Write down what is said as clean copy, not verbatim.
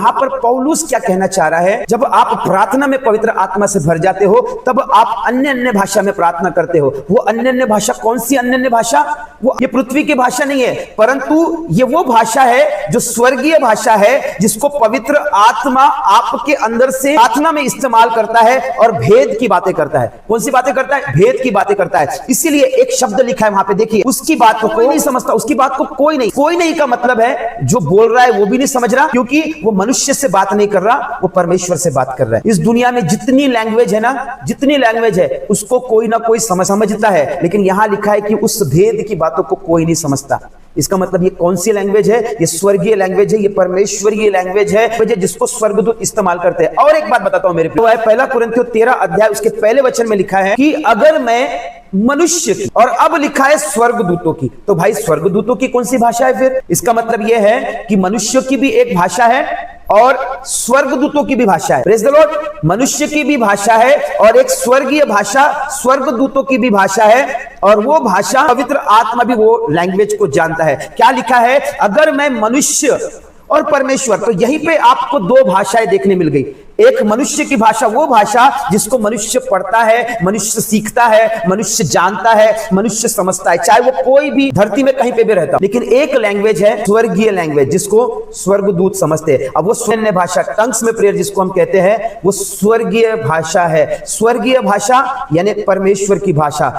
यहाँ पर पौलुस क्या कहना चाह रहा है, जब आप प्रार्थना में पवित्र आत्मा से भर जाते हो तब आप अन्य अन्य भाषा में प्रार्थना करते हो। वो अन्य अन्य भाषा कौन सी अन्य अन्य भाषा? वो ये पृथ्वी की भाषा नहीं है, परंतु ये वो भाषा है जो स्वर्गीय भाषा है, जिसको पवित्र आत्मा आपके अंदर से प्रार्थना में इस्तेमाल करता है और भेद की बातें करता है। कौन सी बातें करता है? भेद की बातें करता है। इसीलिए एक शब्द लिखा है वहां पे, देखिए, उसकी बात को कोई नहीं समझता, उसकी बात को कोई नहीं का मतलब है जो बोल रहा है वो भी नहीं समझ रहा, क्योंकि वो मनुष्य से बात नहीं कर रहा, वो परमेश्वर से बात कर रहा है। इस दुनिया में जितनी लैंग्वेज है ना, जितनी लैंग्वेज है उसको कोई ना कोई समझता है, लेकिन यहां लिखा है कि उस भेद की बातों को कोई नहीं समझता। इसका मतलब ये कौन सी लैंग्वेज है? ये स्वर्गीय लैंग्वेज है, ये परमेश्वरीय लैंग्वेज है, जिसको स्वर्गदूत इस्तेमाल करते हैं। और एक बात बताता हूं मेरे प्रिय, पहला कुरिन्थियों 13 अध्याय उसके पहले वचन में लिखा है कि अगर मैं मनुष्य की, और अब लिखा है स्वर्गदूतों की, तो भाई स्वर्गदूतों की कौन सी भाषा है फिर? इसका मतलब यह है कि मनुष्य की भी एक भाषा है और स्वर्गदूतों की भी भाषा है। Praise the Lord. मनुष्य की भी भाषा है और एक स्वर्गीय भाषा स्वर्गदूतों की भी भाषा है, और वो भाषा पवित्र आत्मा भी वो लैंग्वेज को जानता है। क्या लिखा है? अगर मैं मनुष्य और परमेश्वर, तो यहीं पे आपको दो भाषाएं देखने मिल गई। एक मनुष्य की भाषा, वो भाषा जिसको मनुष्य पढ़ता है, मनुष्य सीखता है, मनुष्य जानता है, मनुष्य समझता है, चाहे वो कोई भी धरती में कहीं पे भी रहता। लेकिन एक लैंग्वेज है स्वर्गीय लैंग्वेज, जिसको स्वर्गदूत समझते हैं। अब वो स्वर्ण भाषा, टंग्स में प्रेयर जिसको हम कहते हैं, वो स्वर्गीय भाषा है। स्वर्गीय भाषा यानी परमेश्वर की भाषा।